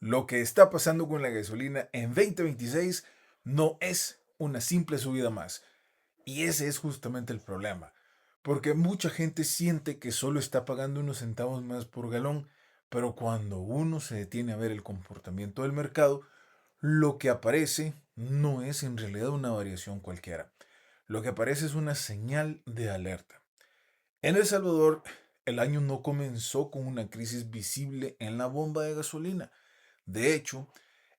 Lo que está pasando con la gasolina en 2026 no es una simple subida más. Y ese es justamente el problema. Porque mucha gente siente que solo está pagando unos centavos más por galón, pero cuando uno se detiene a ver el comportamiento del mercado, lo que aparece no es en realidad una variación cualquiera. Lo que aparece es una señal de alerta. En El Salvador, el año no comenzó con una crisis visible en la bomba de gasolina. De hecho,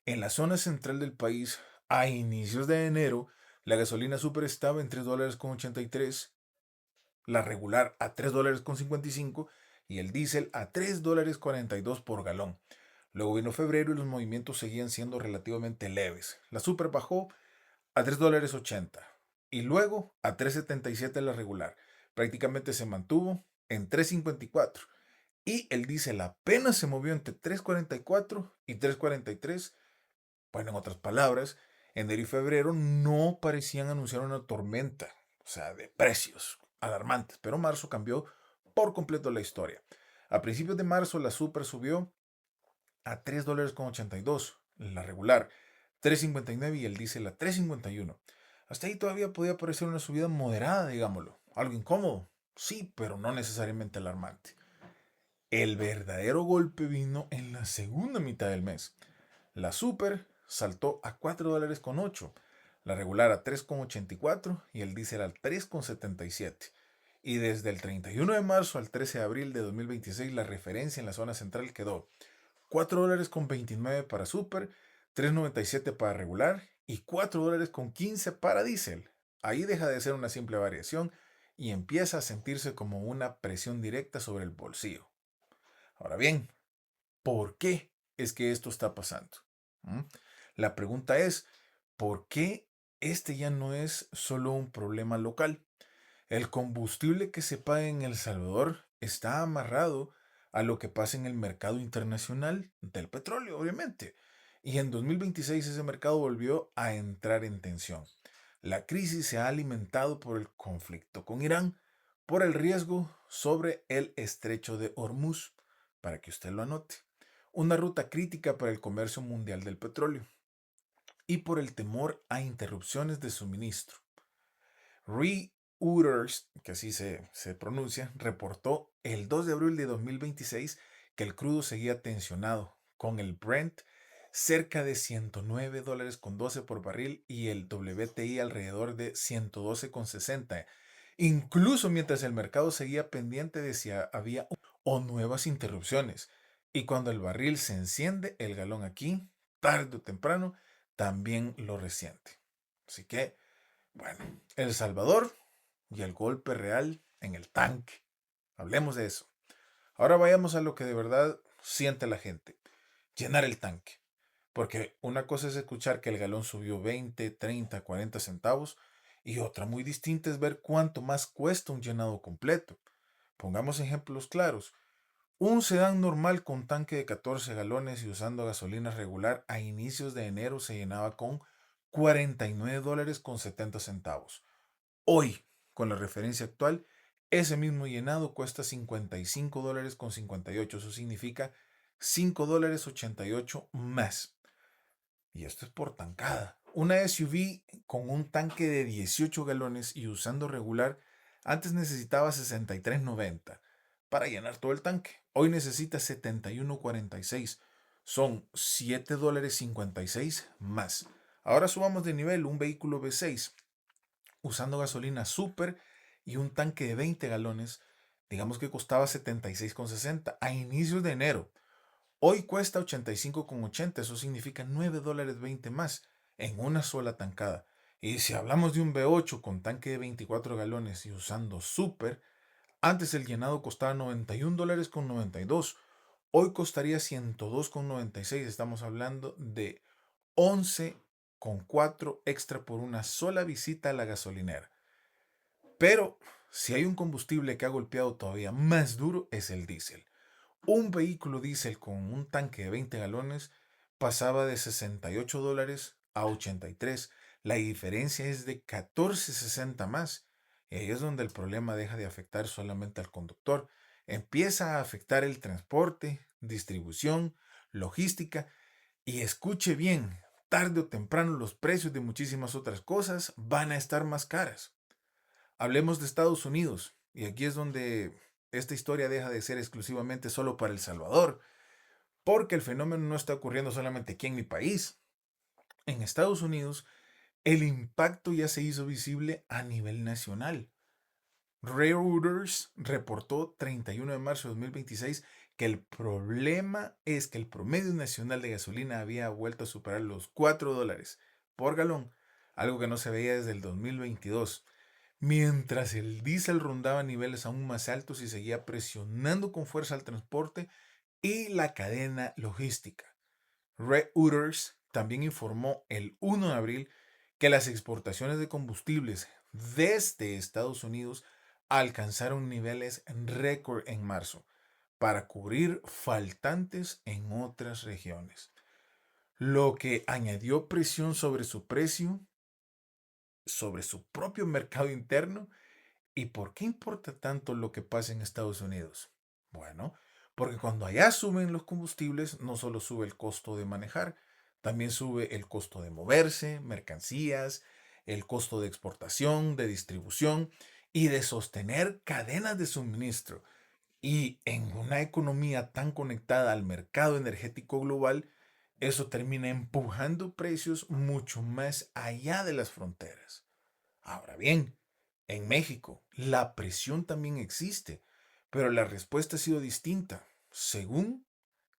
en la zona central del país, a inicios de enero, la gasolina super estaba en $3.83, la regular a $3.55 y el diésel a $3.42 por galón. Luego vino febrero y los movimientos seguían siendo relativamente leves. La super bajó a $3.80 y luego a $3.77 la regular. Prácticamente se mantuvo en $3.54 y el diésel apenas se movió entre $3.44 y $3.43. Bueno, en otras palabras, enero y febrero no parecían anunciar una tormenta, o sea, de precios alarmantes, pero marzo cambió por completo la historia. A principios de marzo la super subió a $3.82, la regular, 3.59 y el diésel a 3.51. Hasta ahí todavía podía parecer una subida moderada, digámoslo. Algo incómodo, sí, pero no necesariamente alarmante. El verdadero golpe vino en la segunda mitad del mes. La super saltó a $4.08, la regular a 3.84 y el diésel al 3.77. Y desde el 31 de marzo al 13 de abril de 2026 la referencia en la zona central quedó $4.29 para super, 3.97 para regular y $4.15 para diésel. Ahí deja de ser una simple variación y empieza a sentirse como una presión directa sobre el bolsillo. Ahora bien, ¿por qué es que esto está pasando? ¿Mm? La pregunta es, ¿por qué este ya no es solo un problema local? El combustible que se paga en El Salvador está amarrado a lo que pasa en el mercado internacional del petróleo, obviamente. Y en 2026 ese mercado volvió a entrar en tensión. La crisis se ha alimentado por el conflicto con Irán, por el riesgo sobre el estrecho de Hormuz, para que usted lo anote, una ruta crítica para el comercio mundial del petróleo, y por el temor a interrupciones de suministro. Reuters, que así se pronuncia, reportó el 2 de abril de 2026 que el crudo seguía tensionado, con el Brent cerca de $109.12 por barril y el WTI alrededor de $112.60, incluso mientras el mercado seguía pendiente de si había o nuevas interrupciones. Y cuando el barril se enciende, el galón aquí, tarde o temprano, también lo resiente. Así que bueno, El Salvador y el golpe real en el tanque. Hablemos de eso. Ahora vayamos a lo que de verdad siente la gente. Llenar el tanque. Porque una cosa es escuchar que el galón subió 20, 30, 40 centavos y otra muy distinta es ver cuánto más cuesta un llenado completo. Pongamos ejemplos claros. Un sedán normal con tanque de 14 galones y usando gasolina regular a inicios de enero se llenaba con $49.70. Hoy, con la referencia actual, ese mismo llenado cuesta $55.58. Eso significa $5.88 más. Y esto es por tancada. Una SUV con un tanque de 18 galones y usando regular antes necesitaba 63.90 para llenar todo el tanque. Hoy necesita 71.46. Son $7.56 más. Ahora subamos de nivel un vehículo V6 usando gasolina super y un tanque de 20 galones, digamos que costaba 76.60 a inicios de enero. Hoy cuesta 85.80, eso significa $9.20 más en una sola tancada. Y si hablamos de un V8 con tanque de 24 galones y usando super, antes el llenado costaba $91.92. Hoy costaría 102.96. Estamos hablando de 11.4 extra por una sola visita a la gasolinera. Pero si hay un combustible que ha golpeado todavía más duro es el diésel. Un vehículo diésel con un tanque de 20 galones pasaba de $68 a 83. La diferencia es de 14.60 más. Y ahí es donde el problema deja de afectar solamente al conductor. Empieza a afectar el transporte, distribución, logística Y escuche bien, tarde o temprano los precios de muchísimas otras cosas van a estar más caras. Hablemos de Estados Unidos, y aquí es donde esta historia deja de ser exclusivamente solo para El Salvador, porque el fenómeno no está ocurriendo solamente aquí en mi país. En Estados Unidos, el impacto ya se hizo visible a nivel nacional. Reuters reportó 31 de marzo de 2026 que el problema es que el promedio nacional de gasolina había vuelto a superar los $4 por galón, algo que no se veía desde el 2022, mientras el diésel rondaba niveles aún más altos y seguía presionando con fuerza al transporte y la cadena logística. Reuters también informó el 1 de abril que las exportaciones de combustibles desde Estados Unidos alcanzaron niveles récord en marzo para cubrir faltantes en otras regiones, lo que añadió presión sobre su precio, sobre su propio mercado interno. ¿Y por qué importa tanto lo que pasa en Estados Unidos? Bueno, porque cuando allá suben los combustibles, no solo sube el costo de manejar, también sube el costo de moverse, mercancías, el costo de exportación, de distribución y de sostener cadenas de suministro. Y en una economía tan conectada al mercado energético global, eso termina empujando precios mucho más allá de las fronteras. Ahora bien, en México la presión también existe, pero la respuesta ha sido distinta. Según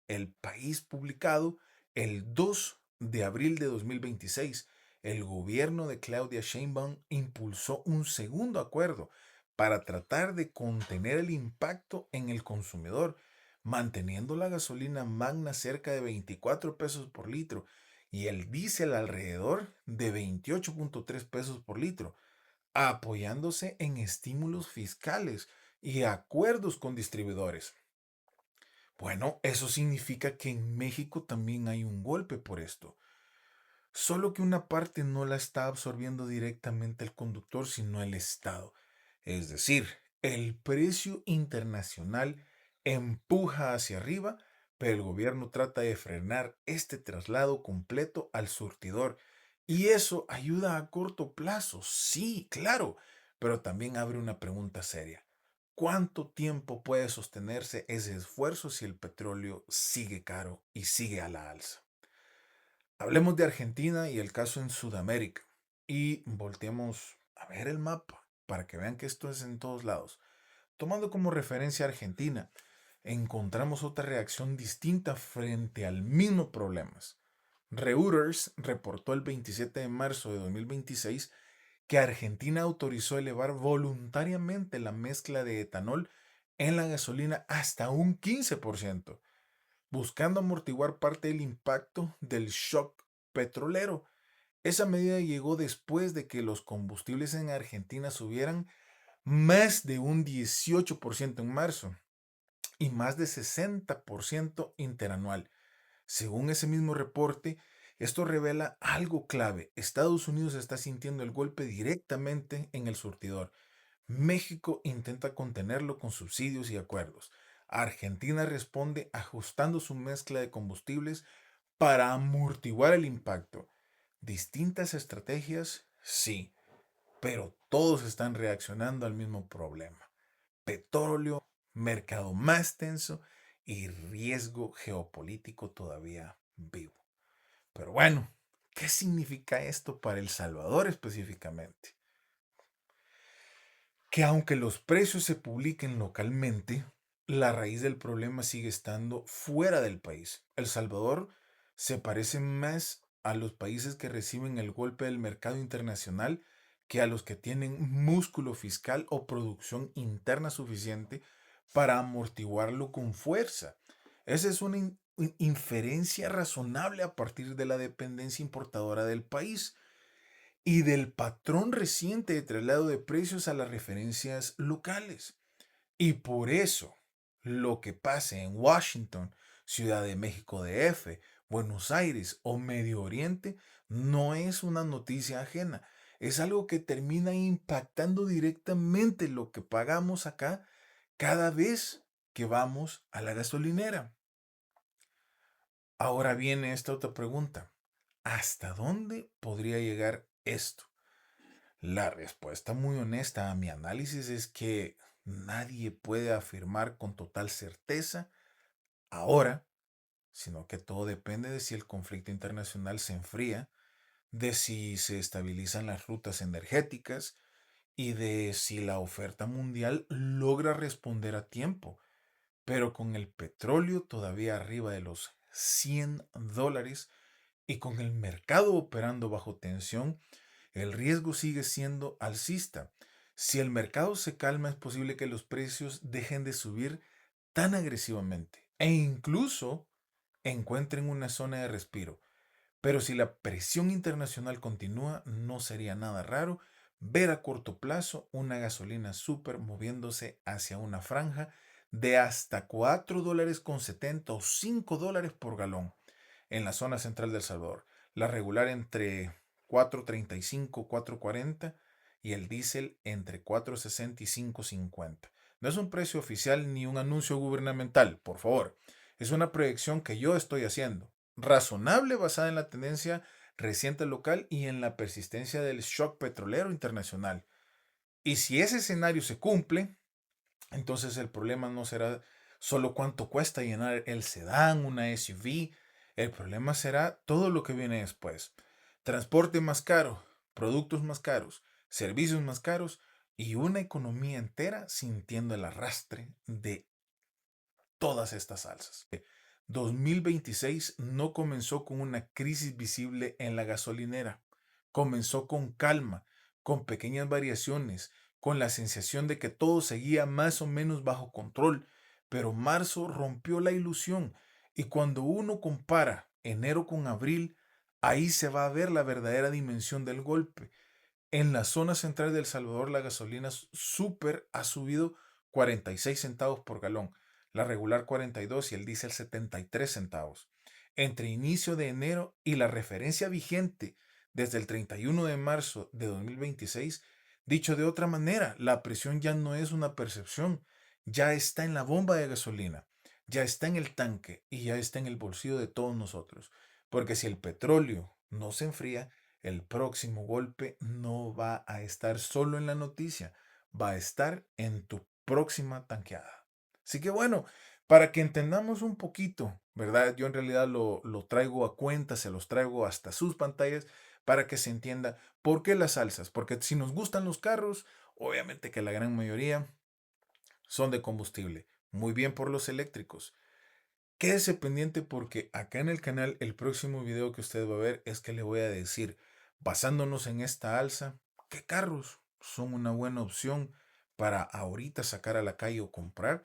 el país publicado el 2 de abril de 2026, el gobierno de Claudia Sheinbaum impulsó un segundo acuerdo para tratar de contener el impacto en el consumidor, manteniendo la gasolina magna cerca de 24 pesos por litro y el diésel alrededor de 28.3 pesos por litro, apoyándose en estímulos fiscales y acuerdos con distribuidores. Bueno, eso significa que en México también hay un golpe por esto, solo que una parte no la está absorbiendo directamente el conductor, sino el Estado. Es decir, el precio internacional empuja hacia arriba, pero el gobierno trata de frenar este traslado completo al surtidor. Y eso ayuda a corto plazo, sí, claro, pero también abre una pregunta seria. ¿Cuánto tiempo puede sostenerse ese esfuerzo si el petróleo sigue caro y sigue a la alza? Hablemos de Argentina y el caso en Sudamérica. Y volteemos a ver el mapa para que vean que esto es en todos lados. Tomando como referencia a Argentina, encontramos otra reacción distinta frente al mismo problema. Reuters reportó el 27 de marzo de 2026 que Argentina autorizó elevar voluntariamente la mezcla de etanol en la gasolina hasta un 15%, buscando amortiguar parte del impacto del shock petrolero. Esa medida llegó después de que los combustibles en Argentina subieran más de un 18% en marzo y más de 60% interanual. Según ese mismo reporte, esto revela algo clave. Estados Unidos está sintiendo el golpe directamente en el surtidor. México intenta contenerlo con subsidios y acuerdos. Argentina responde ajustando su mezcla de combustibles para amortiguar el impacto. Distintas estrategias, sí, pero todos están reaccionando al mismo problema. Petróleo, mercado más tenso y riesgo geopolítico todavía vivo. Pero bueno, ¿qué significa esto para El Salvador específicamente? Que aunque los precios se publiquen localmente, la raíz del problema sigue estando fuera del país. El Salvador se parece más a los países que reciben el golpe del mercado internacional que a los que tienen músculo fiscal o producción interna suficiente para amortiguarlo con fuerza. Esa es una inferencia razonable a partir de la dependencia importadora del país y del patrón reciente de traslado de precios a las referencias locales. Y por eso, lo que pase en Washington, Ciudad de México DF, Buenos Aires o Medio Oriente no es una noticia ajena. Es algo que termina impactando directamente lo que pagamos acá cada vez que vamos a la gasolinera. Ahora viene esta otra pregunta. ¿Hasta dónde podría llegar esto? La respuesta muy honesta a mi análisis es que nadie puede afirmar con total certeza ahora, sino que todo depende de si el conflicto internacional se enfría, de si se estabilizan las rutas energéticas y de si la oferta mundial logra responder a tiempo. Pero con el petróleo todavía arriba de los $100 y con el mercado operando bajo tensión, el riesgo sigue siendo alcista. Si el mercado se calma, es posible que los precios dejen de subir tan agresivamente e incluso encuentren una zona de respiro. Pero si la presión internacional continúa, no sería nada raro ver a corto plazo una gasolina super moviéndose hacia una franja de hasta $4.70 o $5 por galón en la zona central de El Salvador. La regular entre 4.35, 4.40 y el diésel entre 4.60 y 5.50. No es un precio oficial ni un anuncio gubernamental, por favor. Es una proyección que yo estoy haciendo, razonable basada en la tendencia reciente local y en la persistencia del shock petrolero internacional. Y si ese escenario se cumple, entonces el problema no será solo cuánto cuesta llenar el sedán, una SUV. El problema será todo lo que viene después. Transporte más caro, productos más caros, servicios más caros y una economía entera sintiendo el arrastre de todas estas alzas. 2026 no comenzó con una crisis visible en la gasolinera. Comenzó con calma, con pequeñas variaciones, con la sensación de que todo seguía más o menos bajo control. Pero marzo rompió la ilusión y cuando uno compara enero con abril, ahí se va a ver la verdadera dimensión del golpe. En la zona central de El Salvador, la gasolina super ha subido 46 centavos por galón, la regular 42 y el diésel 73 centavos. Entre inicio de enero y la referencia vigente desde el 31 de marzo de 2026, dicho de otra manera, la presión ya no es una percepción, ya está en la bomba de gasolina, ya está en el tanque y ya está en el bolsillo de todos nosotros. Porque si el petróleo no se enfría, el próximo golpe no va a estar solo en la noticia, va a estar en tu próxima tanqueada. Así que bueno, para que entendamos un poquito, ¿verdad? Yo en realidad lo traigo a cuenta, se los traigo hasta sus pantallas para que se entienda por qué las alzas. Porque si nos gustan los carros, obviamente que la gran mayoría son de combustible. Muy bien por los eléctricos. Quédese pendiente porque acá en el canal el próximo video que usted va a ver es que le voy a decir, basándonos en esta alza, qué carros son una buena opción para ahorita sacar a la calle o comprar,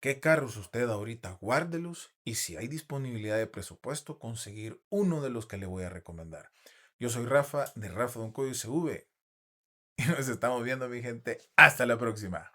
qué carros usted ahorita guárdelos y si hay disponibilidad de presupuesto conseguir uno de los que le voy a recomendar. Yo soy Rafa de Rafa Don Coyo SV y nos estamos viendo mi gente. Hasta la próxima.